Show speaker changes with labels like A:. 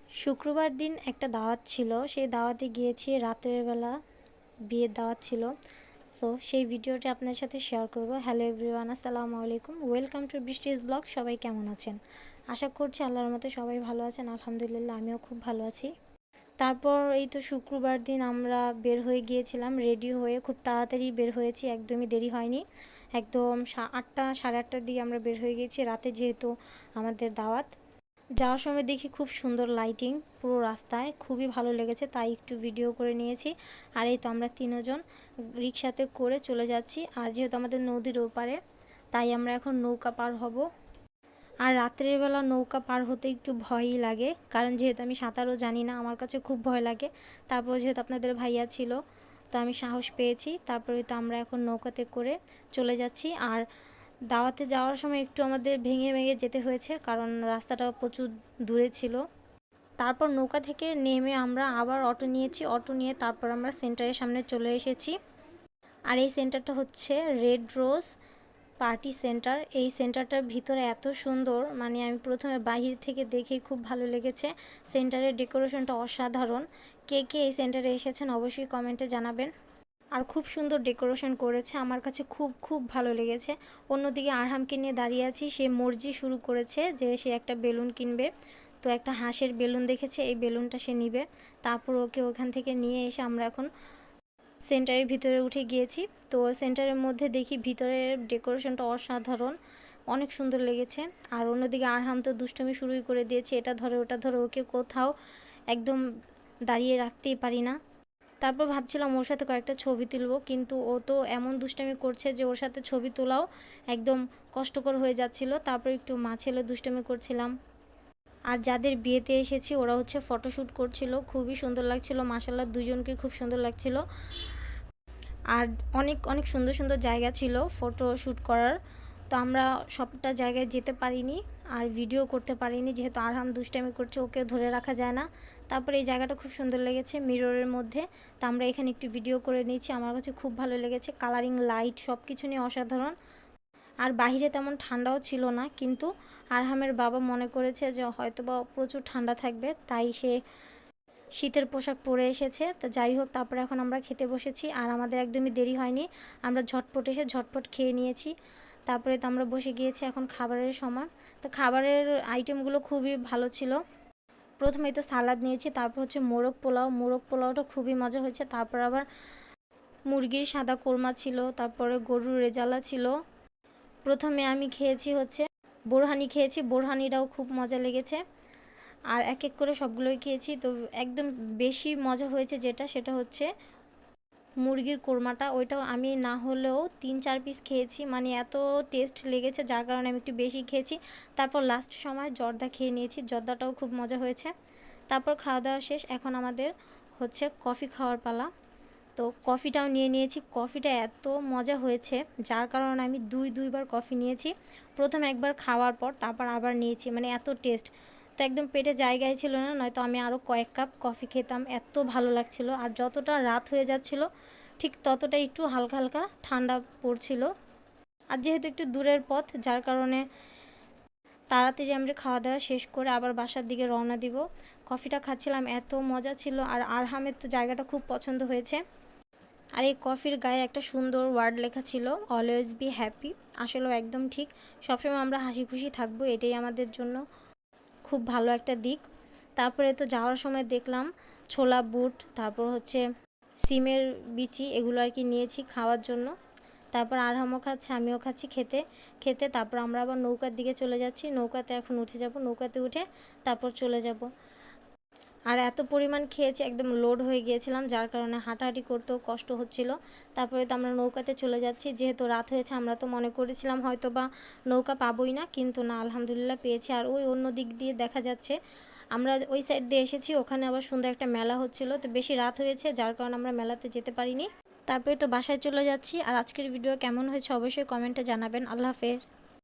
A: শুক্রবার দিন একটা দাওয়াত ছিল, সেই দাওয়াতে গিয়েছি রাতের বেলা। বিয়ের দাওয়াত ছিল। সো সেই ভিডিওটি আপনার সাথে শেয়ার করব। হ্যালো এভরিওয়ান, আসসালামু আলাইকুম, ওয়েলকাম টু বৃষ্টিস ব্লগ। সবাই কেমন আছেন? আশা করছি আল্লাহর মতো সবাই ভালো আছেন। আলহামদুলিল্লাহ, আমিও খুব ভালো আছি। তারপর এই তো শুক্রবার দিন আমরা বের হয়ে গিয়েছিলাম, রেডি হয়ে খুব তাড়াতাড়ি বের হয়েছি, একদমই দেরি হয়নি। একদম 8টা সাড়ে 8টার দিকে আমরা বের হয়ে গেছি, রাতে যেহেতু আমাদের দাওয়াত। যাওয়ার সময় দেখি খুব সুন্দর লাইটিং পুরো রাস্তায়, খুবই ভালো লেগেছে, তাই একটু ভিডিও করে নিয়েছি। আর এই তো আমরা তিনজন রিক্সাতে করে চলে যাচ্ছি। আর যেহেতু আমাদের নদীর ওপারে, তাই আমরা এখন নৌকা পার হব। আর রাত্রের বেলা নৌকা পার হতে একটু ভয়ই লাগে, কারণ যেহেতু আমি সাঁতারও জানি না, আমার কাছে খুব ভয় লাগে। তারপর যেহেতু আপনাদের ভাইয়া ছিল, তো আমি সাহস পেয়েছি। তারপরে তো আমরা এখন নৌকাতে করে চলে যাচ্ছি। আর দাওয়াতে যাওয়ার সময় একটু আমাদের ভেঙে ভেঙে যেতে হয়েছে, কারণ রাস্তাটা প্রচুর দূরে ছিল। তারপর নৌকা থেকে নেমে আমরা আবার অটো নিয়েছি, অটো নিয়ে তারপর আমরা সেন্টারের সামনে চলে এসেছি। আর এই সেন্টারটা হচ্ছে রেড রোজ পার্টি সেন্টার। এই সেন্টারটার ভিতরে এত সুন্দর, মানে আমি প্রথমে বাহির থেকে দেখেই খুব ভালো লেগেছে। সেন্টারের ডেকোরেশনটা অসাধারণ। কে কে এই সেন্টারে এসেছেন অবশ্যই কমেন্টে জানাবেন। আর খুব সুন্দর ডেকোরেশন করেছে, আমার কাছে খুব খুব ভালো লেগেছে। অন্যদিকে আরহামকে নিয়ে দাঁড়িয়ে আছি, সে মর্জি শুরু করেছে যে সে একটা বেলুন কিনবে। তো একটা হাঁসের বেলুন দেখেছে, এই বেলুনটা সে নিবে। তারপর ওকে ওখান থেকে নিয়ে এসে আমরা এখন সেন্টারের ভিতরে উঠে গিয়েছি। তো সেন্টারের মধ্যে দেখি ভিতরের ডেকোরেশনটা অসাধারণ, অনেক সুন্দর লেগেছে। আর অন্যদিকে আরহাম তো দুষ্টুমি শুরুই করে দিয়েছে, এটা ধরে ওটা ধরে, ওকে কোথাও একদম দাঁড়িয়ে রাখতেই পারি না। তারপর ভাবছিলাম ওর সাথে কয়েকটা ছবি তুলব, কিন্তু ও তো এমন দুষ্টামি করছে যে ওর সাথে ছবি তোলাও একদম কষ্টকর হয়ে যাচ্ছিল। তারপর একটু মা ছেলে দুষ্টামি করছিলাম। আর যাদের বিয়েতে এসেছি ওরা হচ্ছে ফটোশ্যুট করছিল, খুবই সুন্দর লাগছিল, মাশাআল্লাহ দুজনকে খুব সুন্দর লাগছিল। আর অনেক অনেক সুন্দর সুন্দর জায়গা ছিল ফটো শ্যুট করার। তো আমরা সবটা জায়গায় যেতে পারিনি আর ভিডিও করতে পারিনি, যেহেতু আরহাম দুষ্টামি করছে, ওকে ধরে রাখা যায় না। তারপরে এই জায়গাটা খুব সুন্দর লেগেছে মিররের মধ্যে, তো আমরা এখানে একটু ভিডিও করে নিয়েছি। আমার কাছে খুব ভালো লেগেছে, কালারিং লাইট সব কিছু নিয়ে অসাধারণ। আর বাহিরে তেমন ঠান্ডাও ছিল না, কিন্তু আরহামের বাবা মনে করেছে যে হয়তোবা প্রচুর ঠান্ডা থাকবে, তাই সে শীতের পোশাক পরে এসেছে। তো যাই হোক, তারপরে এখন আমরা খেতে বসেছি। আর আমাদের একদমই দেরি হয়নি, আমরা ঝটপট এসে ঝটপট খেয়ে নিয়েছি। তারপরে তো আমরা বসে গিয়েছি এখন খাবারের সময়। তো খাবারের আইটেমগুলো খুবই ভালো ছিল। প্রথমেই তো সালাদ নিয়েছি, তারপর হচ্ছে মোরগ পোলাও, মোরগ পোলাওটা খুবই মজা হয়েছে। তারপর আবার মুরগির সাদা কোরমা ছিল, তারপরে গরুর রেজালা ছিল। প্রথমে আমি খেয়েছি হচ্ছে বোরহানি খেয়েছি, বোরহানিটাও খুব মজা লেগেছে। আর এক এক করে সবগুলোই খেয়েছি। তো একদম বেশি মজা হয়েছে যেটা, সেটা হচ্ছে মুরগির কোরমাটা। ওইটাও আমি না হলেও 3-4 পিস খেয়েছি, মানে এত টেস্ট লেগেছে, যার কারণে আমি একটু বেশি খেয়েছি। তারপর লাস্ট সময় জর্দা খেয়ে নিয়েছি, জর্দাটাও খুব মজা হয়েছে। তারপর খাওয়া দাওয়া শেষ, এখন আমাদের হচ্ছে কফি খাওয়ার পালা। তো কফিটাও নিয়ে নিয়েছি, কফিটা এত মজা হয়েছে যার কারণে আমি দুইবার কফি নিয়েছি। প্রথম একবার খাওয়ার পর তারপর আবার নিয়েছি, মানে এত টেস্ট। তো একদম পেটে জায়গায় ছিল না, নয়তো আমি আরও কয়েক কাপ কফি খেতাম, এত ভালো লাগছিল। আর যতটা রাত হয়ে যাচ্ছিল ঠিক ততটা একটু হালকা হালকা ঠান্ডা পড়ছিল। আর যেহেতু একটু দূরের পথ, যার কারণে তাড়াতাড়ি আমরা খাওয়া দাওয়া শেষ করে আবার বাসার দিকে রওনা দিব। কফিটা খাচ্ছিলাম, এত মজা ছিল। আর আরহামের তো জায়গাটা খুব পছন্দ হয়েছে। আর এই কফির গায়ে একটা সুন্দর ওয়ার্ড লেখা ছিল, অলওয়েজ বি হ্যাপি। আসলেও একদম ঠিক, সবসময় আমরা হাসি খুশি থাকবো, এটাই আমাদের জন্য খুব ভালো একটা দিক। তারপরে তো যাওয়ার সময় দেখলাম ছোলা বুট, তারপর হচ্ছে সিমের বিচি, এগুলো আর কি নিয়েছি খাওয়ার জন্য। তারপর আরহামও খাচ্ছে, আমিও খাচ্ছি। খেতে খেতে তারপর আমরা আবার নৌকার দিকে চলে যাচ্ছি, নৌকাতে এখন উঠে যাব, নৌকাতে উঠে তারপর চলে যাব। আর এত পরিমাণ খেয়েছি, একদম লোড হয়ে গিয়েছিলাম, যার কারণে হাঁটাহাঁটি করতেও কষ্ট হচ্ছিল। তারপরে তো আমরা নৌকাতে চলে যাচ্ছি, যেহেতু রাত হয়েছে আমরা তো মনে করেছিলাম হয়তো বা নৌকা পাবোই না, কিন্তু না, আলহামদুলিল্লাহ পেয়েছি। আর ওই অন্য দিক দিয়ে দেখা যাচ্ছে, আমরা ওই সাইড দিয়ে এসেছি, ওখানে আবার সুন্দর একটা মেলা হচ্ছিল। তো বেশি রাত হয়েছে, যার কারণে আমরা মেলাতে যেতে পারিনি। তারপরে তো বাসায় চলে যাচ্ছি। আর আজকের ভিডিও কেমন হয়েছে অবশ্যই কমেন্টে জানাবেন। আল্লাহ হাফেজ।